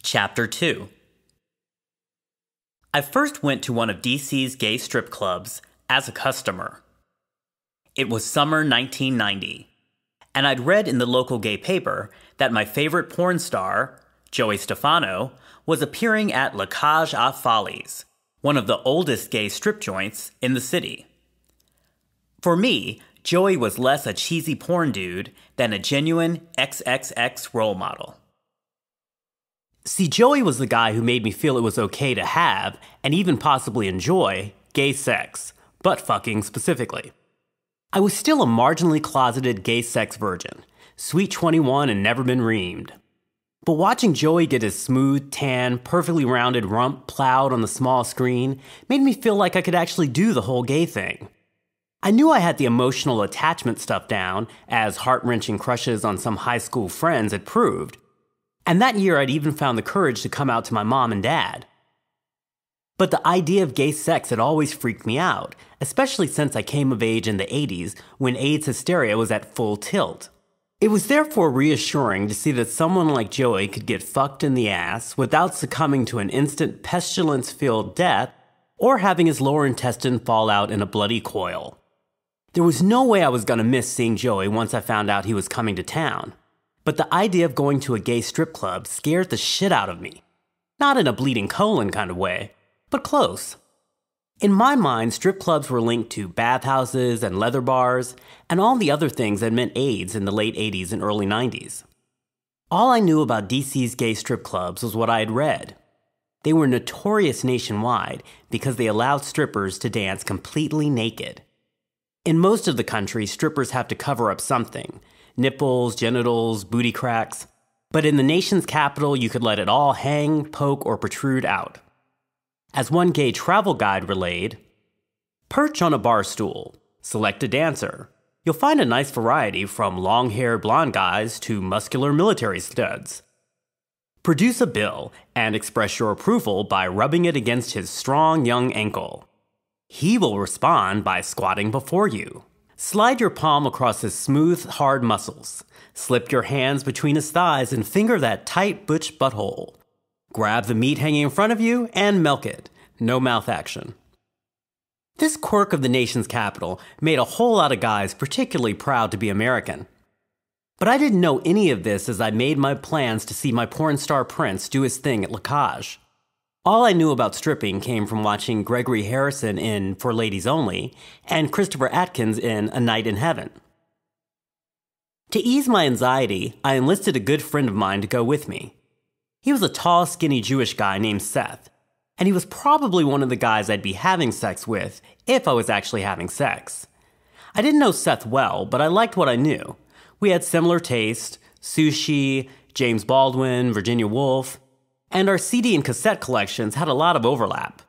Chapter 2. I first went to one of DC's gay strip clubs as a customer. It was summer 1990, and I'd read in the local gay paper that my favorite porn star, Joey Stefano, was appearing at La Cage aux Follies, one of the oldest gay strip joints in the city. For me, Joey was less a cheesy porn dude than a genuine XXX role model. See, Joey was the guy who made me feel it was okay to have, and even possibly enjoy, gay sex, butt fucking specifically. I was still a marginally closeted gay sex virgin, sweet 21 and never been reamed. But watching Joey get his smooth, tan, perfectly rounded rump plowed on the small screen made me feel like I could actually do the whole gay thing. I knew I had the emotional attachment stuff down, as heart-wrenching crushes on some high school friends had proved, and that year I'd even found the courage to come out to my mom and dad. But the idea of gay sex had always freaked me out, especially since I came of age in the 80s when AIDS hysteria was at full tilt. It was therefore reassuring to see that someone like Joey could get fucked in the ass without succumbing to an instant pestilence-filled death or having his lower intestine fall out in a bloody coil. There was no way I was going to miss seeing Joey once I found out he was coming to town. But the idea of going to a gay strip club scared the shit out of me. Not in a bleeding colon kind of way, but close. In my mind, strip clubs were linked to bathhouses and leather bars, and all the other things that meant AIDS in the late 80s and early 90s. All I knew about DC's gay strip clubs was what I had read. They were notorious nationwide because they allowed strippers to dance completely naked. In most of the country, strippers have to cover up something. Nipples, genitals, booty cracks. But in the nation's capital, you could let it all hang, poke, or protrude out. As one gay travel guide relayed, perch on a bar stool, select a dancer. You'll find a nice variety from long-haired blonde guys to muscular military studs. Produce a bill and express your approval by rubbing it against his strong young ankle. He will respond by squatting before you. Slide your palm across his smooth, hard muscles. Slip your hands between his thighs and finger that tight butch butthole. Grab the meat hanging in front of you and milk it. No mouth action. This quirk of the nation's capital made a whole lot of guys particularly proud to be American. But I didn't know any of this as I made my plans to see my porn star prince do his thing at La Cage. All I knew about stripping came from watching Gregory Harrison in For Ladies Only and Christopher Atkins in A Night in Heaven. To ease my anxiety, I enlisted a good friend of mine to go with me. He was a tall, skinny Jewish guy named Seth, and he was probably one of the guys I'd be having sex with if I was actually having sex. I didn't know Seth well, but I liked what I knew. We had similar taste, sushi, James Baldwin, Virginia Woolf, and our CD and cassette collections had a lot of overlap.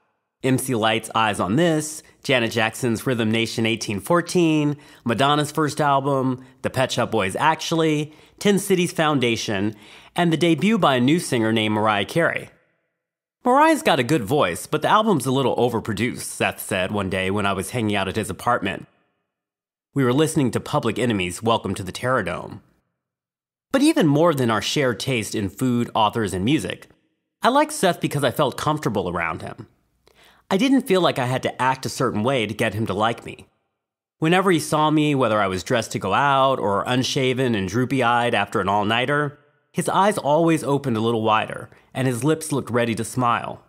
MC Lyte's Eyes on This, Janet Jackson's Rhythm Nation 1814, Madonna's first album, the Pet Shop Boys' Actually, Tin City's Foundation, and the debut by a new singer named Mariah Carey. Mariah's got a good voice, but the album's a little overproduced, Seth said one day when I was hanging out at his apartment. We were listening to Public Enemy's Welcome to the Terror Dome. But even more than our shared taste in food, authors, and music, I liked Seth because I felt comfortable around him. I didn't feel like I had to act a certain way to get him to like me. Whenever he saw me, whether I was dressed to go out or unshaven and droopy-eyed after an all-nighter, his eyes always opened a little wider, and his lips looked ready to smile.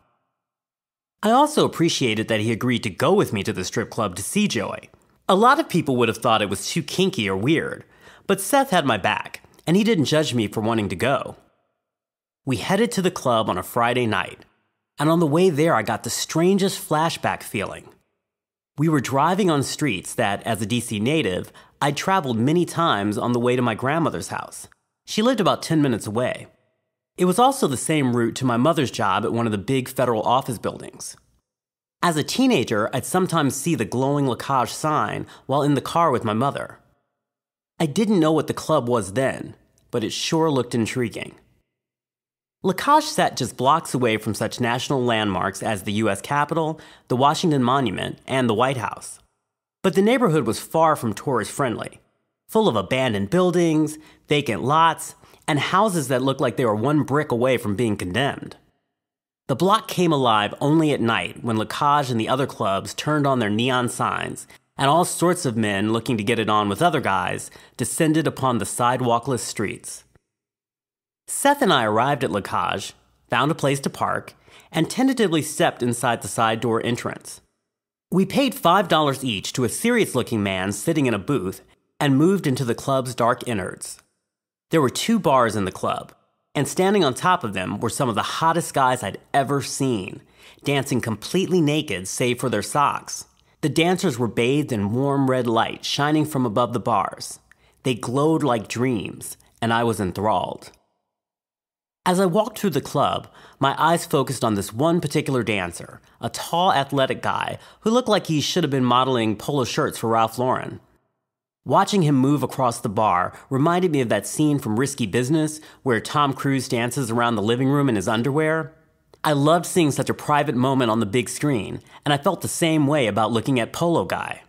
I also appreciated that he agreed to go with me to the strip club to see Joey. A lot of people would have thought it was too kinky or weird, but Seth had my back, and he didn't judge me for wanting to go. We headed to the club on a Friday night, and on the way there I got the strangest flashback feeling. We were driving on streets that, as a DC native, I'd traveled many times on the way to my grandmother's house. She lived about 10 minutes away. It was also the same route to my mother's job at one of the big federal office buildings. As a teenager, I'd sometimes see the glowing La Cage sign while in the car with my mother. I didn't know what the club was then, but it sure looked intriguing. La Cage sat just blocks away from such national landmarks as the U.S. Capitol, the Washington Monument, and the White House. But the neighborhood was far from tourist-friendly, full of abandoned buildings, vacant lots, and houses that looked like they were one brick away from being condemned. The block came alive only at night when Blige and the other clubs turned on their neon signs, and all sorts of men looking to get it on with other guys descended upon the sidewalkless streets. Seth and I arrived at Blige, found a place to park, and tentatively stepped inside the side door entrance. We paid $5 each to a serious-looking man sitting in a booth and moved into the club's dark innards. There were 2 bars in the club, and standing on top of them were some of the hottest guys I'd ever seen, dancing completely naked save for their socks. The dancers were bathed in warm red light shining from above the bars. They glowed like dreams, and I was enthralled. As I walked through the club, my eyes focused on this one particular dancer, a tall, athletic guy who looked like he should have been modeling polo shirts for Ralph Lauren. Watching him move across the bar reminded me of that scene from Risky Business where Tom Cruise dances around the living room in his underwear. I loved seeing such a private moment on the big screen, and I felt the same way about looking at Polo Guy.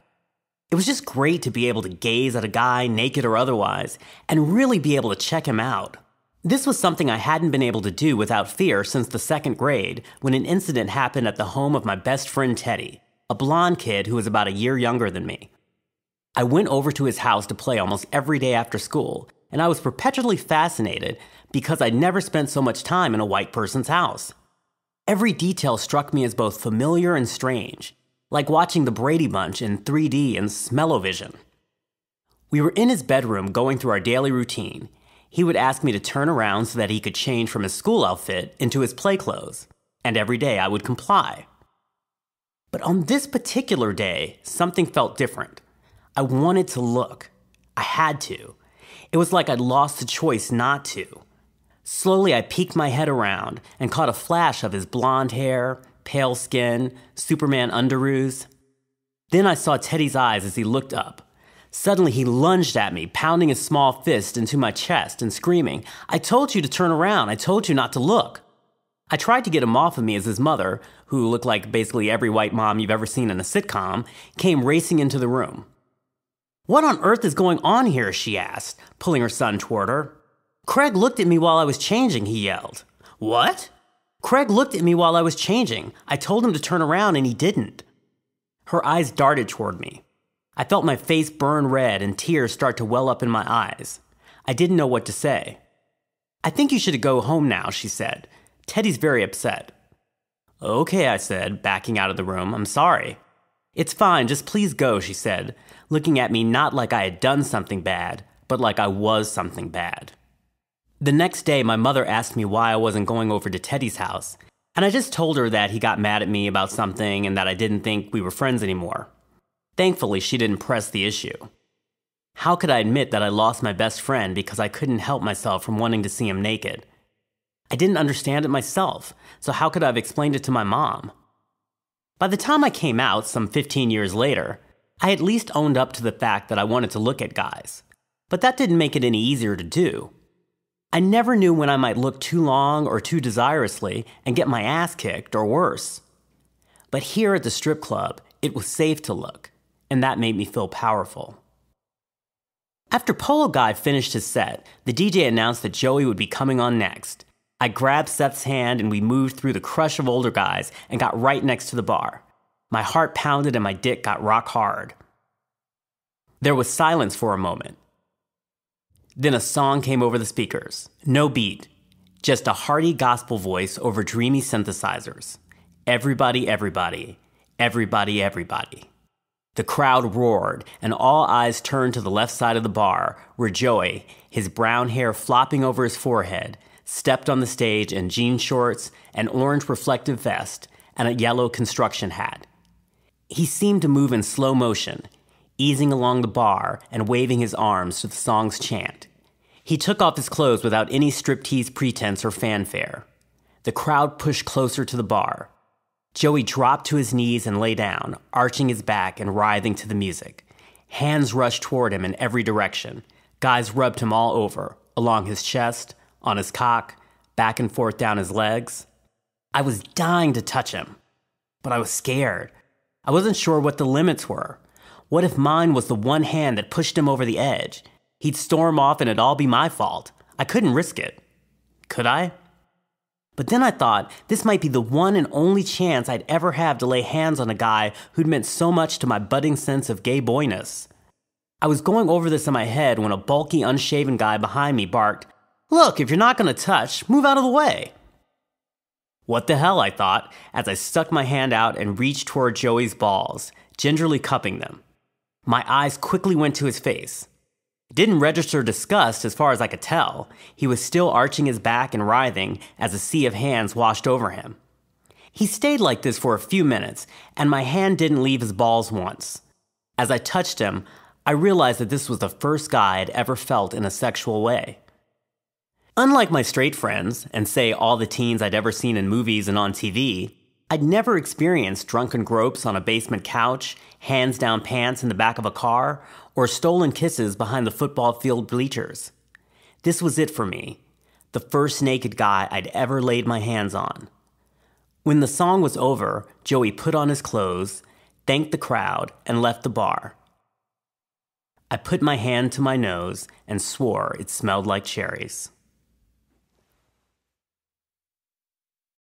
It was just great to be able to gaze at a guy, naked or otherwise, and really be able to check him out. This was something I hadn't been able to do without fear since the 2nd grade when an incident happened at the home of my best friend Teddy, a blonde kid who was about a year younger than me. I went over to his house to play almost every day after school, and I was perpetually fascinated because I'd never spent so much time in a white person's house. Every detail struck me as both familiar and strange, like watching the Brady Bunch in 3D and smell-o-vision. We were in his bedroom going through our daily routine. He would ask me to turn around so that he could change from his school outfit into his play clothes, and every day I would comply. But on this particular day, something felt different. I wanted to look. I had to. It was like I'd lost the choice not to. Slowly, I peeked my head around and caught a flash of his blonde hair, pale skin, Superman underoos. Then I saw Teddy's eyes as he looked up. Suddenly, he lunged at me, pounding his small fist into my chest and screaming, "I told you to turn around. I told you not to look." I tried to get him off of me as his mother, who looked like basically every white mom you've ever seen in a sitcom, came racing into the room. "What on earth is going on here?" she asked, pulling her son toward her. "Craig looked at me while I was changing," he yelled. "What?" "Craig looked at me while I was changing. I told him to turn around and he didn't." Her eyes darted toward me. I felt my face burn red and tears start to well up in my eyes. I didn't know what to say. "I think you should go home now," she said. "Teddy's very upset." "Okay," I said, backing out of the room. "I'm sorry." "It's fine, just please go," she said, looking at me not like I had done something bad, but like I was something bad. The next day, my mother asked me why I wasn't going over to Teddy's house, and I just told her that he got mad at me about something and that I didn't think we were friends anymore. Thankfully, she didn't press the issue. How could I admit that I lost my best friend because I couldn't help myself from wanting to see him naked? I didn't understand it myself, so how could I have explained it to my mom? By the time I came out, some 15 years later, I at least owned up to the fact that I wanted to look at guys. But that didn't make it any easier to do. I never knew when I might look too long or too desirously and get my ass kicked or worse. But here at the strip club, it was safe to look, and that made me feel powerful. After Polo Guy finished his set, the DJ announced that Joey would be coming on next. I grabbed Seth's hand and we moved through the crush of older guys and got right next to the bar. My heart pounded and my dick got rock hard. There was silence for a moment. Then a song came over the speakers. No beat, just a hearty gospel voice over dreamy synthesizers. Everybody, everybody, everybody, everybody. The crowd roared, and all eyes turned to the left side of the bar, where Joey, his brown hair flopping over his forehead, stepped on the stage in jean shorts, an orange reflective vest, and a yellow construction hat. He seemed to move in slow motion, easing along the bar and waving his arms to the song's chant. He took off his clothes without any striptease pretense or fanfare. The crowd pushed closer to the bar. Joey dropped to his knees and lay down, arching his back and writhing to the music. Hands rushed toward him in every direction. Guys rubbed him all over, along his chest, on his cock, back and forth down his legs. I was dying to touch him, but I was scared. I wasn't sure what the limits were. What if mine was the one hand that pushed him over the edge? He'd storm off and it'd all be my fault. I couldn't risk it. Could I? But then I thought this might be the one and only chance I'd ever have to lay hands on a guy who'd meant so much to my budding sense of gay boyness. I was going over this in my head when a bulky, unshaven guy behind me barked, "Look, if you're not going to touch, move out of the way." What the hell, I thought, as I stuck my hand out and reached toward Joey's balls, gingerly cupping them. My eyes quickly went to his face. It didn't register disgust as far as I could tell. He was still arching his back and writhing as a sea of hands washed over him. He stayed like this for a few minutes, and my hand didn't leave his balls once. As I touched him, I realized that this was the first guy I'd ever felt in a sexual way. Unlike my straight friends, and say all the teens I'd ever seen in movies and on TV, I'd never experienced drunken gropes on a basement couch, hands down pants in the back of a car, or stolen kisses behind the football field bleachers. This was it for me, the first naked guy I'd ever laid my hands on. When the song was over, Joey put on his clothes, thanked the crowd, and left the bar. I put my hand to my nose and swore it smelled like cherries.